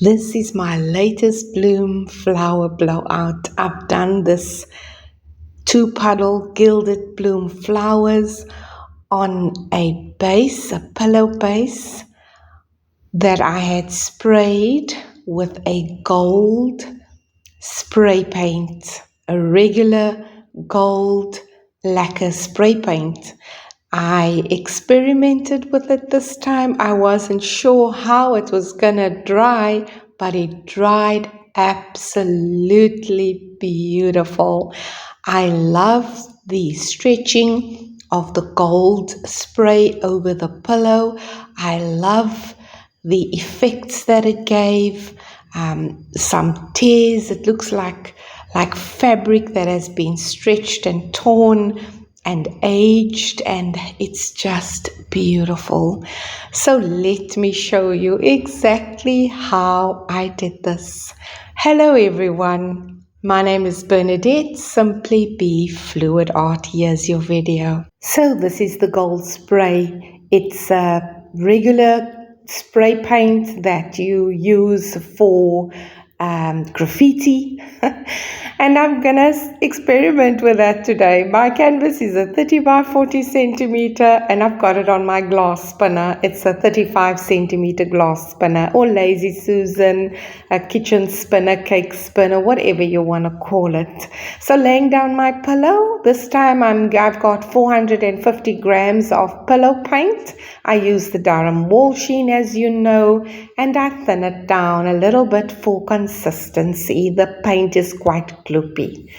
This is my latest bloom flower blowout. I've done this 2 puddle gilded bloom flowers on a base, a pillow base that I had sprayed with a gold spray paint, a regular gold lacquer spray paint. I experimented with it this time. I wasn't sure how it was gonna dry, but it dried absolutely beautiful. I love the stretching of the gold spray over the pillow. I love the effects that it gave. Some tears. It looks like fabric that has been stretched and torn and aged, and it's just beautiful. So let me show you exactly how I did this. Hello everyone, my name is Bernadette, Simply Be Fluid Art. Here's your video. So this is the gold spray. It's a regular spray paint that you use for graffiti and I'm gonna experiment with that today. My canvas is a 30 by 40 centimeter and I've got it on my glass spinner. It's a 35 centimeter glass spinner, or Lazy Susan, a kitchen spinner, cake spinner, whatever you want to call it. So laying down my pillow, this time I've got 450 grams of pillow paint. I use the Durham wall sheen, as you know, and I thin it down a little bit for consistency. The paint is quite gloopy.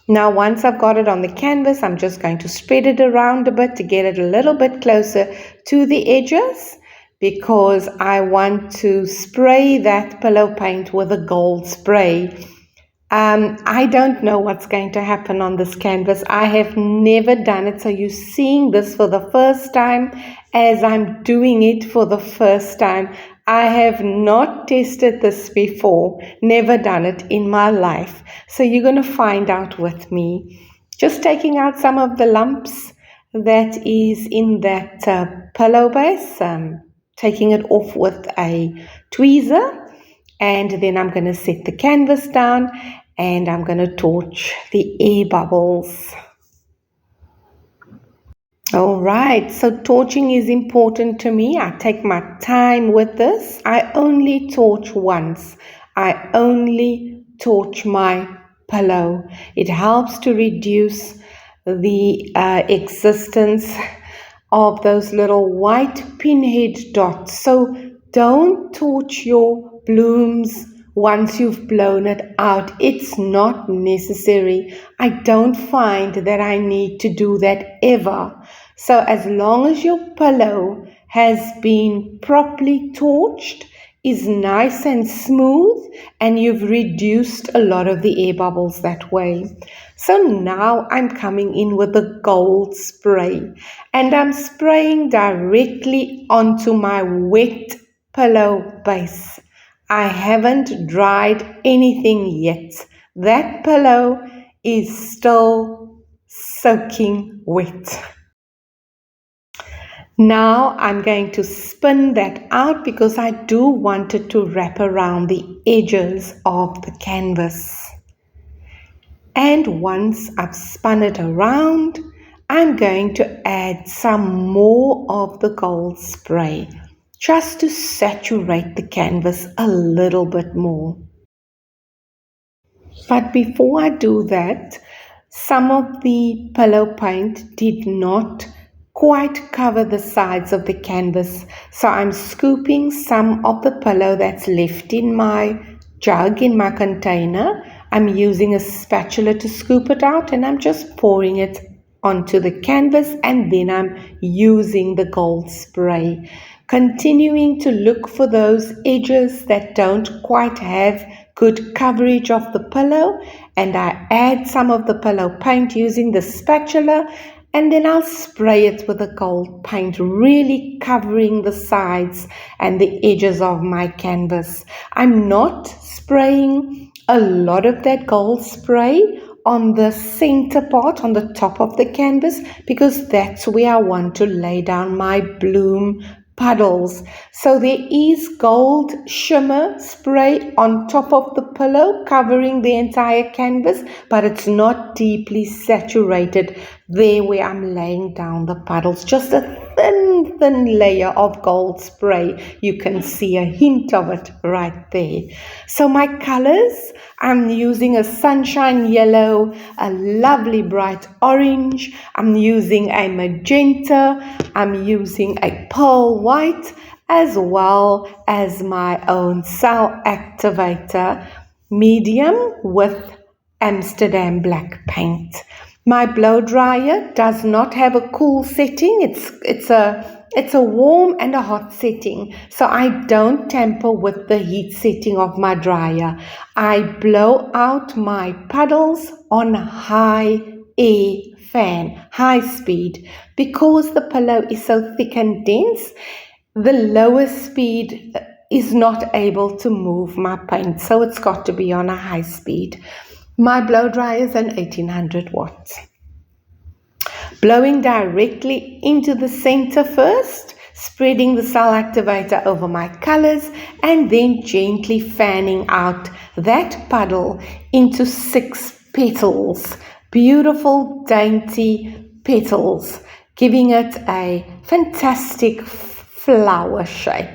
Now once I've got it on the canvas, I'm just going to spread it around a bit to get it a little bit closer to the edges, because I want to spray that pillow paint with a gold spray. I don't know what's going to happen on this canvas. I have never done it, so you're seeing this for the first time as I'm doing it for the first time. I have not tested this before, never done it in my life. So you're going to find out with me. Just taking out some of the lumps that is in that pillow base, taking it off with a tweezer, and then I'm going to set the canvas down and I'm going to torch the air bubbles. All right, so torching is important to me. I take my time with this. I only torch once. I only torch my pillow. It helps to reduce the existence of those little white pinhead dots. So don't torch your blooms once you've blown it out. It's not necessary. I don't find that I need to do that ever. So as long as your pillow has been properly torched, is nice and smooth, and you've reduced a lot of the air bubbles that way. So now I'm coming in with the gold spray, and I'm spraying directly onto my wet pillow base. I haven't dried anything yet. That pillow is still soaking wet. Now I'm going to spin that out because I do want it to wrap around the edges of the canvas. And once I've spun it around, I'm going to add some more of the gold spray, just to saturate the canvas a little bit more. But before I do that, some of the pillow paint did not quite cover the sides of the canvas, so I'm scooping some of the pillow that's left in my jug, in my container. I'm using a spatula to scoop it out, and I'm just pouring it onto the canvas, and then I'm using the gold spray, continuing to look for those edges that don't quite have good coverage of the pillow, and I add some of the pillow paint using the spatula, and then I'll spray it with the gold paint, really covering the sides and the edges of my canvas. I'm not spraying a lot of that gold spray on the center part, on the top of the canvas, because that's where I want to lay down my bloom puddles. So there is gold shimmer spray on top of the pillow covering the entire canvas, but it's not deeply saturated there where I'm laying down the puddles. Just a thin layer of gold spray. You can see a hint of it right there. So my colors, I'm using a sunshine yellow, a lovely bright orange, I'm using a magenta, I'm using a pearl white, as well as my own cell activator medium with Amsterdam black paint. My blow dryer does not have a cool setting. It's a warm and a hot setting. So I don't tamper with the heat setting of my dryer. I blow out my puddles on high air fan, high speed, because the pillow is so thick and dense. The lower speed is not able to move my paint, so it's got to be on a high speed. My blow dryer is an 1800 watts. Blowing directly into the center first, spreading the cell activator over my colors, and then gently fanning out that puddle into 6 petals. Beautiful, dainty petals, giving it a fantastic flower shape.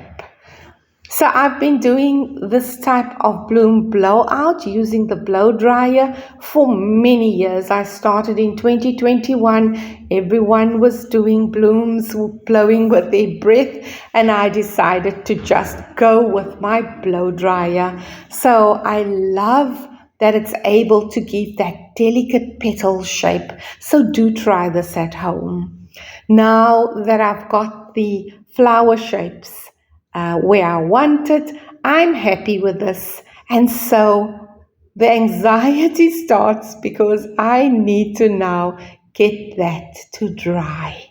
So I've been doing this type of bloom blowout using the blow dryer for many years. I started in 2021. Everyone was doing blooms, blowing with their breath, and I decided to just go with my blow dryer. So I love that it's able to give that delicate petal shape. So do try this at home. Now that I've got the flower shapes where I want it, I'm happy with this. And so the anxiety starts because I need to now get that to dry.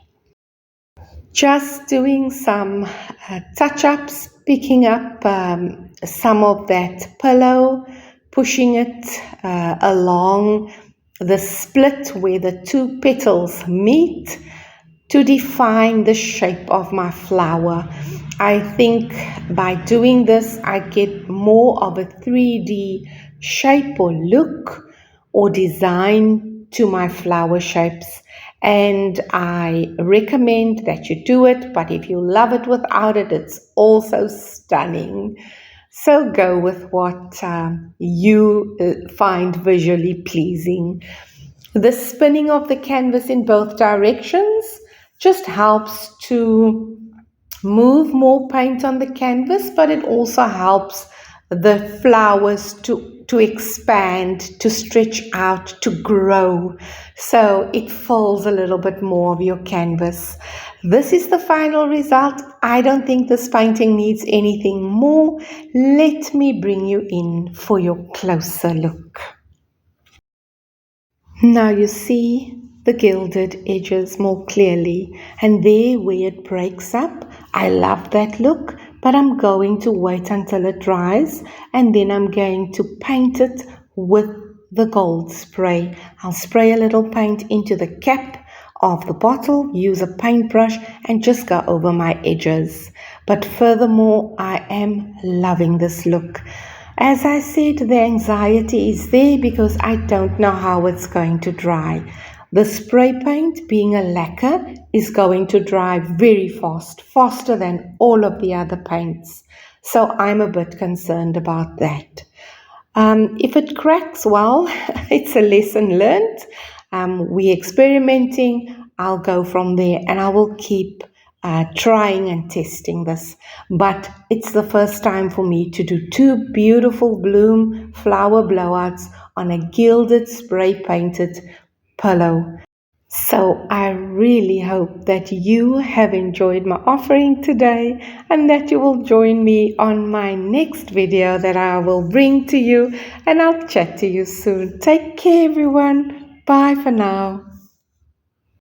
Just doing some touch-ups, picking up some of that pillow, pushing it along the split where the 2 petals meet to define the shape of my flower. I think by doing this, I get more of a 3D shape or look or design to my flower shapes. And I recommend that you do it, but if you love it without it, it's also stunning. So go with what you find visually pleasing. The spinning of the canvas in both directions just helps to move more paint on the canvas, but it also helps the flowers to expand, to stretch out, to grow. So it fills a little bit more of your canvas. This is the final result. I don't think this painting needs anything more. Let me bring you in for your closer look. Now you see the gilded edges more clearly, and there where it breaks up, I love that look, but I'm going to wait until it dries, and then I'm going to paint it with the gold spray. I'll spray a little paint into the cap of the bottle, use a paintbrush, and just go over my edges. But furthermore, I am loving this look. As I said, the anxiety is there because I don't know how it's going to dry. The spray paint, being a lacquer, is going to dry very fast, faster than all of the other paints. So I'm a bit concerned about that. If it cracks, well, it's a lesson learned. We're experimenting. I'll go from there and I will keep trying and testing this. But it's the first time for me to do 2 beautiful bloom flower blowouts on a gilded spray painted pillow. So I really hope that you have enjoyed my offering today and that you will join me on my next video that I will bring to you, and I'll chat to you soon. Take care everyone. Bye for now.